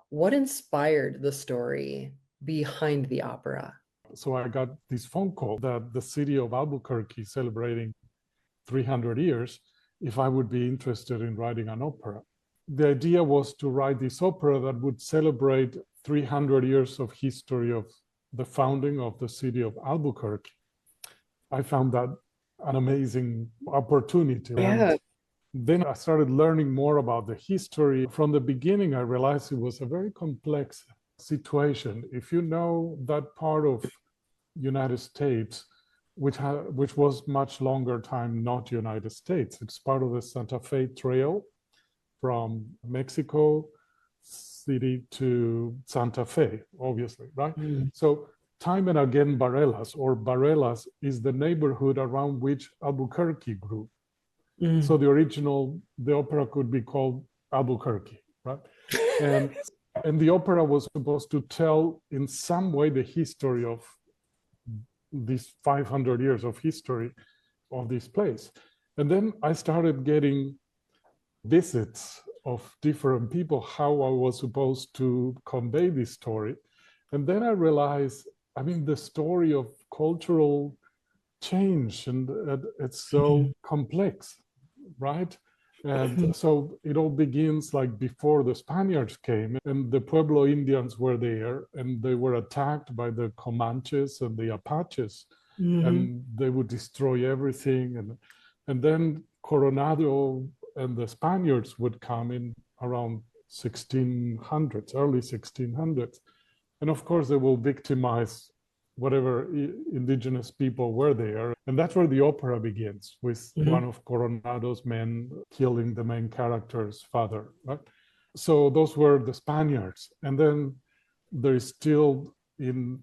What inspired the story behind the opera? So I got this phone call that the city of Albuquerque is celebrating 300 years if I would be interested in writing an opera. The idea was to write this opera that would celebrate 300 years of history of the founding of the city of Albuquerque. I found that an amazing opportunity. Yeah. And then I started learning more about the history. From the beginning, I realized it was a very complex situation. If you know that part of United States, which was much longer time not United States, it's part of the Santa Fe Trail from Mexico City to Santa Fe, obviously, right? Mm. So Time and Again Barelas, or Barelas, is the neighborhood around which Albuquerque grew. So Mm. the opera could be called Albuquerque, right? And and the opera was supposed to tell in some way the history of these 500 years of history of this place. And then I started getting visits of different people, how I was supposed to convey this story. And then I realized, I mean, the story of cultural change, and it's so complex, right? And so it all begins like before the Spaniards came, and the Pueblo Indians were there, and they were attacked by the Comanches and the Apaches, and they would destroy everything. And then Coronado and the Spaniards would come in around 1600s, early 1600s. And of course, they will victimize whatever indigenous people were there. And that's where the opera begins, with one of Coronado's men killing the main character's father, right? So those were the Spaniards. And then there is still in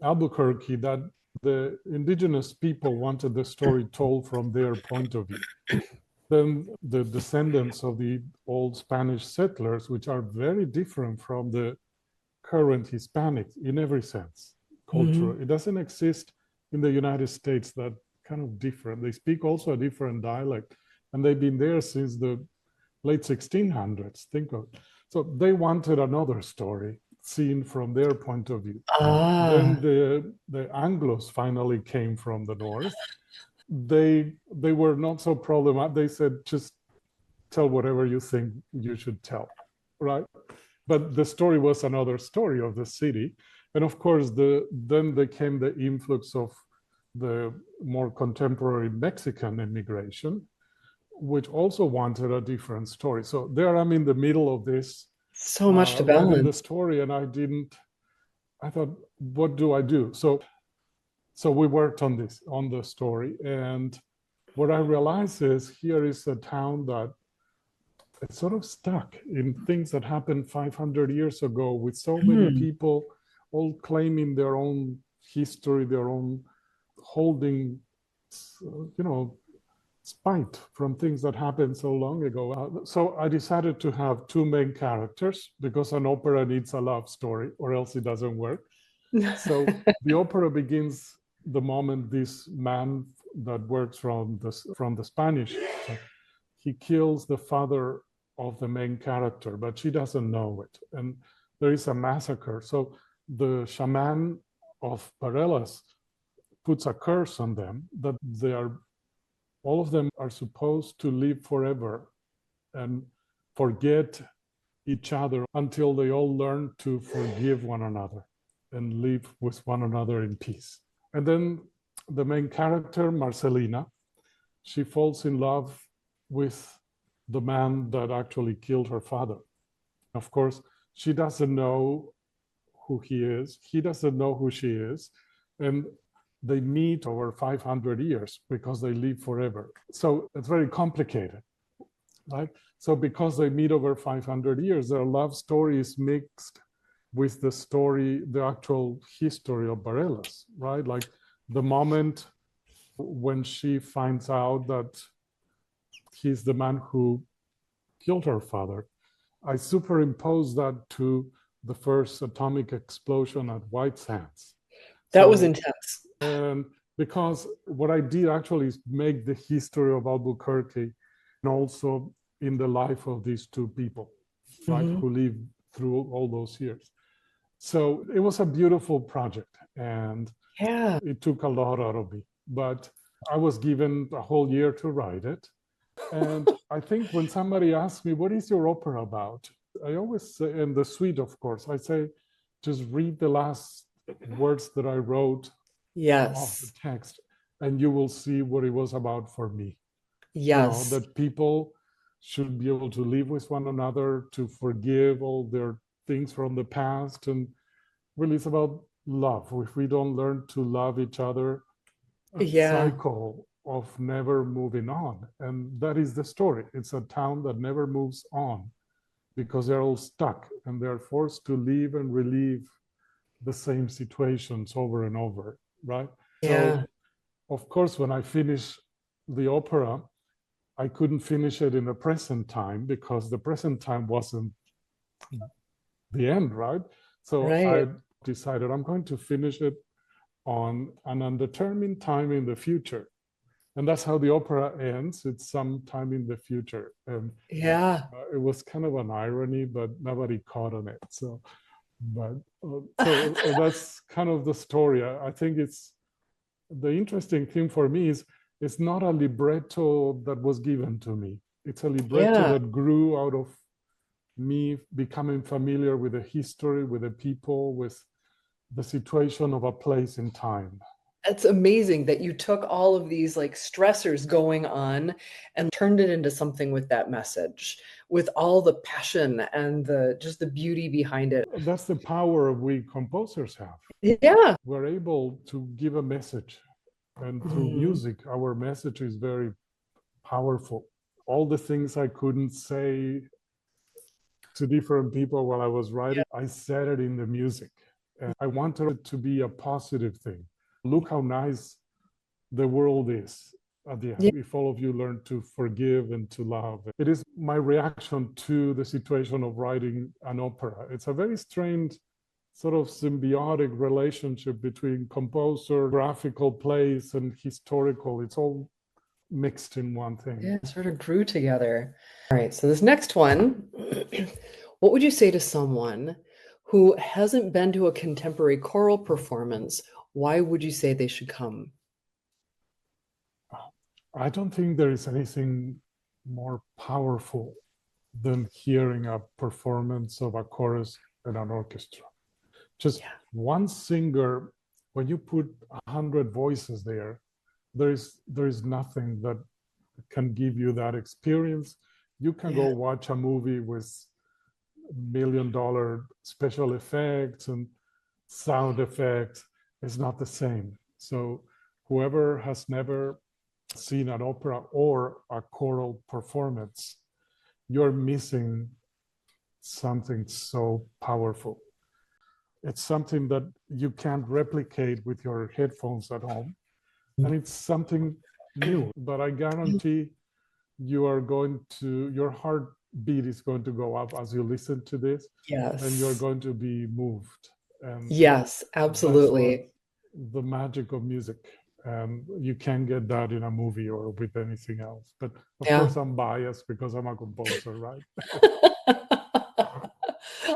Albuquerque that the indigenous people wanted the story told from their point of view. Then the descendants of the old Spanish settlers, which are very different from the current Hispanics in every sense, cultural. It doesn't exist in the United States, that kind of different. They speak also a different dialect, and they've been there since the late 1600s. Think of it. So they wanted another story seen from their point of view. Then the Anglos finally came from the north. They were not so problematic. They said, just tell whatever you think you should tell, right? But the story was another story of the city. And of course, then there came the influx of the more contemporary Mexican immigration, which also wanted a different story. So there I'm in the middle of this. So much to writing the balance. story, and I thought, what do I do? So we worked on the story. And what I realized is here is a town that it's sort of stuck in things that happened 500 years ago, with so many people all claiming their own history, their own holding, spite from things that happened so long ago. So I decided to have two main characters, because an opera needs a love story or else it doesn't work. So the opera begins the moment this man that works from the Spanish, he kills the father of the main character, but she doesn't know it. And there is a massacre. So the shaman of Barelas puts a curse on them that all of them are supposed to live forever and forget each other until they all learn to forgive one another and live with one another in peace. And then the main character, Marcelina, she falls in love with the man that actually killed her father. Of course, she doesn't know who he is. He doesn't know who she is. And they meet over 500 years because they live forever. So it's very complicated, right? So because they meet over 500 years, their love story is mixed with the actual history of Barelas, right? Like the moment when she finds out that he's the man who killed her father, I superimpose that to the first atomic explosion at White Sands. That was intense. And because what I did actually is make the history of Albuquerque and also in the life of these two people, right, who live through all those years. So it was a beautiful project, and Yeah. it took a lot out of me. But I was given a whole year to write it. And I think when somebody asks me, what is your opera about? I always say, in the suite, of course, I say, just read the last words that I wrote of the Yes. text, and you will see what it was about for me. Yes. That people should be able to live with one another, to forgive all their things from the past. And really, it's about love. If we don't learn to love each other, a Yeah. cycle of never moving on. And that is the story. It's a town that never moves on because they're all stuck and they're forced to live and relive the same situations over and over, right? Yeah. So, of course, when I finished the opera, I couldn't finish it in the present time because the present time wasn't the end, right? So I Right. decided I'm going to finish it on an undetermined time in the future. And that's how the opera ends. It's sometime in the future. And Yeah. it was kind of an irony, but nobody caught on it. So, but so that's kind of the story. I think it's the interesting thing for me is it's not a libretto that was given to me. It's a libretto Yeah. that grew out of me becoming familiar with the history, with the people, with the situation of a place in time. It's amazing that you took all of these like stressors going on and turned it into something with that message, with all the passion and the just the beauty behind it. That's the power we composers have. Yeah. We're able to give a message, and through Mhm. music, our message is very powerful. All the things I couldn't say to different people while I was writing, I said it in the music. And I wanted it to be a positive thing. Look how nice the world is at the Yeah. end, if all of you learn to forgive and to love. It is my reaction to the situation of writing an opera. It's a very strange sort of symbiotic relationship between composer, graphical plays, and historical. It's all mixed in one thing. Yeah, it sort of grew together. All right, so this next one, what would you say to someone who hasn't been to a contemporary choral performance? Why would you say they should come? I don't think there is anything more powerful than hearing a performance of a chorus and an orchestra. Just Yeah. one singer, when you put 100 voices there, there is nothing that can give you that experience. You can go Yeah. watch a movie with $1 million special effects and sound effects. It's not the same. So whoever has never seen an opera or a choral performance, you're missing something so powerful. It's something that you can't replicate with your headphones at home. And it's something new, but I guarantee your heartbeat is going to go up as you listen to this, and you're Yes. going to be moved. And Yes, that's what absolutely. the magic of music. And you can't get that in a movie or with anything else. But of Yeah. course, I'm biased because I'm a composer, right?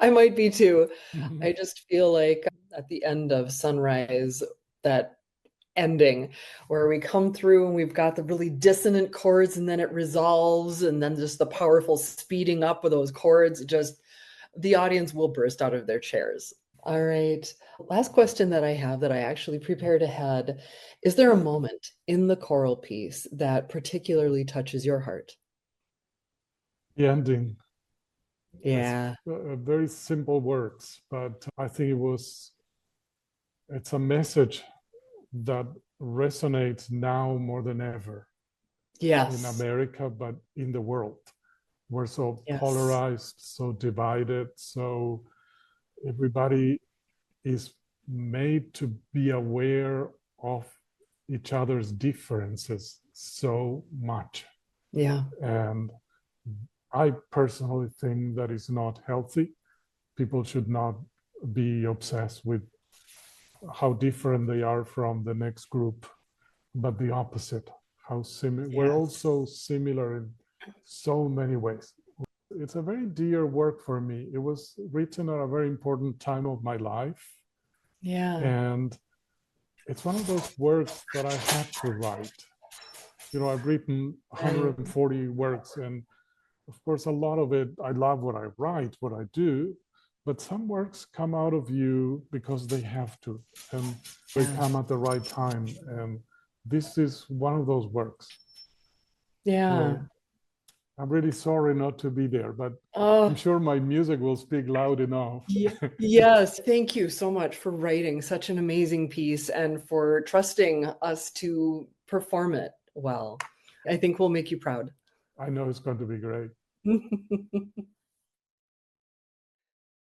I might be too. I just feel like at the end of Sunrise, that ending where we come through and we've got the really dissonant chords and then it resolves and then just the powerful speeding up of those chords, just the audience will burst out of their chairs. All right. Last question that I have that I actually prepared ahead. Is there a moment in the choral piece that particularly touches your heart? The ending is Yeah. very simple words, but I think it's a message that resonates now more than ever in Yes. America, but in the world. We're so Yes. polarized, so divided, so everybody is made to be aware of each other's differences so much. Yeah. And I personally think that is not healthy. People should not be obsessed with how different they are from the next group, but the opposite. How similar we're Yes. also similar in so many ways. it's a very dear work for me. It was written at a very important time of my life, Yeah. and it's one of those works that I had to write. I've written Right. 140 works, and of course, a lot of it, I love what I write, what I do, but some works come out of you because they have to, and they Yeah. come at the right time. And this is one of those works. Yeah. So I'm really sorry not to be there, but I'm Oh, sure my music will speak loud enough. yes. Thank you so much for writing such an amazing piece and for trusting us to perform it well. I think we'll make you proud. I know it's going to be great.